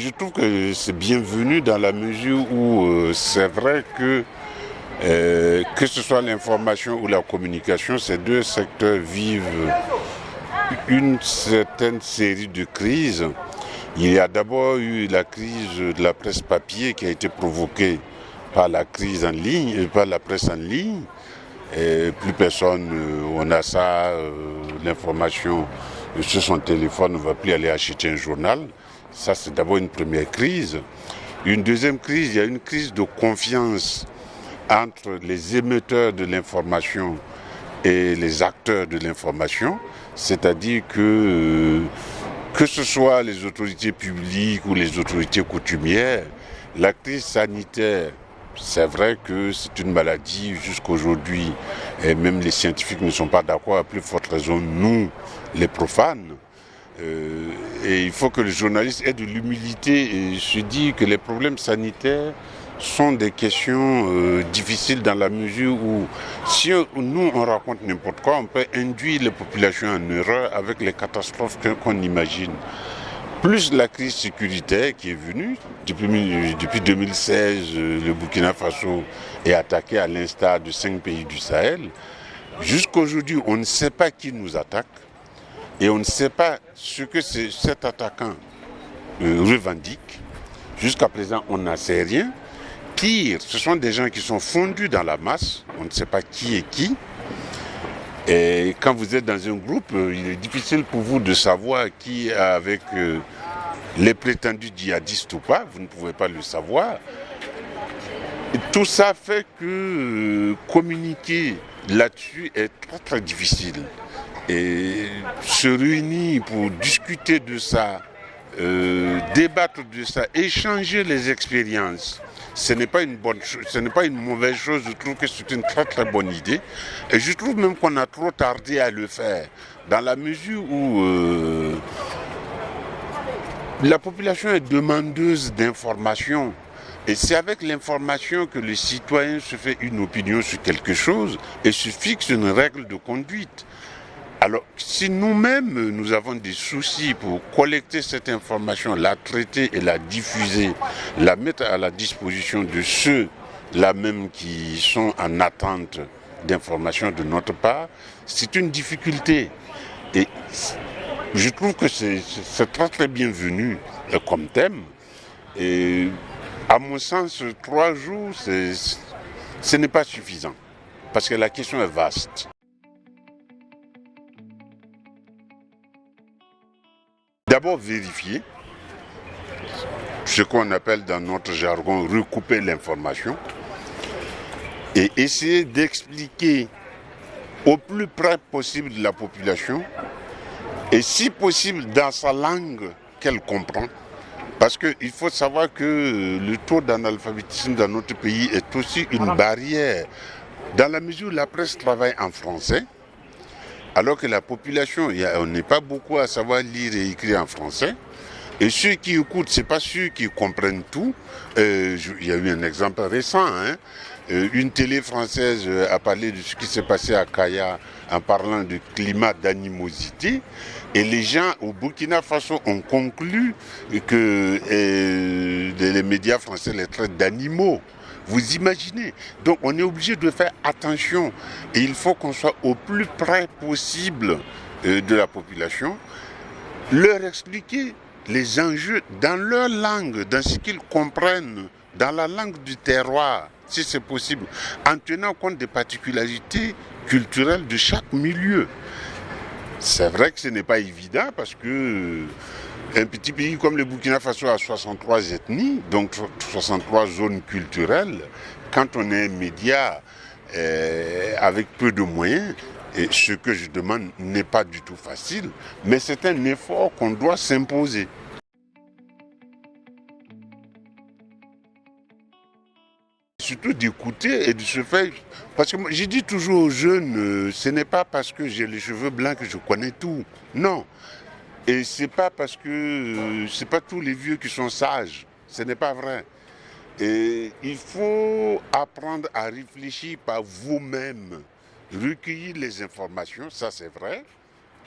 je trouve que c'est bienvenu dans la mesure où c'est vrai que ce soit l'information ou la communication, ces deux secteurs vivent une certaine série de crises. Il y a d'abord eu la crise de la presse papier qui a été provoquée par la crise en ligne, par la presse en ligne. Et plus personne, on a ça, l'information sur son téléphone, on ne va plus aller acheter un journal. Ça, c'est d'abord une première crise. Une deuxième crise, il y a une crise de confiance entre les émetteurs de l'information et les acteurs de l'information. C'est-à-dire que ce soit les autorités publiques ou les autorités coutumières, la crise sanitaire, c'est vrai que c'est une maladie jusqu'aujourd'hui, et même les scientifiques ne sont pas d'accord, à plus forte raison, nous, les profanes. Et il faut que le journaliste ait de l'humilité et se dire que les problèmes sanitaires sont des questions difficiles dans la mesure où si nous on raconte n'importe quoi, on peut induire les populations en erreur avec les catastrophes qu'on imagine. Plus la crise sécuritaire qui est venue, depuis 2016, le Burkina Faso est attaqué à l'instar de 5 pays du Sahel. Jusqu'aujourd'hui, on ne sait pas qui nous attaque et on ne sait pas ce que cet attaquant revendique. Jusqu'à présent, on n'en sait rien. Pire, ce sont des gens qui sont fondus dans la masse, on ne sait pas qui est qui. Et quand vous êtes dans un groupe, il est difficile pour vous de savoir qui est avec les prétendus djihadistes ou pas, vous ne pouvez pas le savoir. Et tout ça fait que communiquer là-dessus est très très difficile. Et se réunir pour discuter de ça, débattre de ça, échanger les expériences, ce n'est pas une bonne chose, ce n'est pas une mauvaise chose. Je trouve que c'est une très très bonne idée. Et je trouve même qu'on a trop tardé à le faire, dans la mesure où la population est demandeuse d'informations. Et c'est avec l'information que le citoyen se fait une opinion sur quelque chose et se fixe une règle de conduite. Alors, si nous-mêmes, nous avons des soucis pour collecter cette information, la traiter et la diffuser, la mettre à la disposition de ceux-là même qui sont en attente d'informations de notre part, c'est une difficulté. Et je trouve que c'est très très bienvenu comme thème. Et à mon sens, 3 jours, ce n'est pas suffisant, parce que la question est vaste. D'abord vérifier ce qu'on appelle dans notre jargon recouper l'information et essayer d'expliquer au plus près possible de la population et si possible dans sa langue qu'elle comprend. Parce qu'il faut savoir que le taux d'analphabétisme dans notre pays est aussi une barrière dans la mesure où la presse travaille en français. Alors que la population, on n'est pas beaucoup à savoir lire et écrire en français. Et ceux qui écoutent, ce n'est pas ceux qui comprennent tout. Il y a eu un exemple récent. Une télé française a parlé de ce qui s'est passé à Kaya en parlant de climat d'animosité. Et les gens au Burkina Faso ont conclu que les médias français les traitent d'animaux. Vous imaginez? Donc on est obligé de faire attention et il faut qu'on soit au plus près possible de la population, leur expliquer les enjeux dans leur langue, dans ce qu'ils comprennent, dans la langue du terroir, si c'est possible, en tenant compte des particularités culturelles de chaque milieu. C'est vrai que ce n'est pas évident parce que un petit pays comme le Burkina Faso a 63 ethnies, donc 63 zones culturelles. Quand on est un média avec peu de moyens, et ce que je demande n'est pas du tout facile, mais c'est un effort qu'on doit s'imposer. Surtout d'écouter et de se faire... Parce que je dis toujours aux jeunes, ce n'est pas parce que j'ai les cheveux blancs que je connais tout. Non. Et c'est pas parce que c'est pas tous les vieux qui sont sages. Ce n'est pas vrai. Et il faut apprendre à réfléchir par vous-même. Recueillir les informations, ça c'est vrai.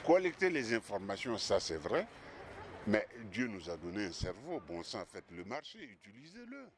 Collecter les informations, ça c'est vrai. Mais Dieu nous a donné un cerveau, bon sang, faites le marché, utilisez-le.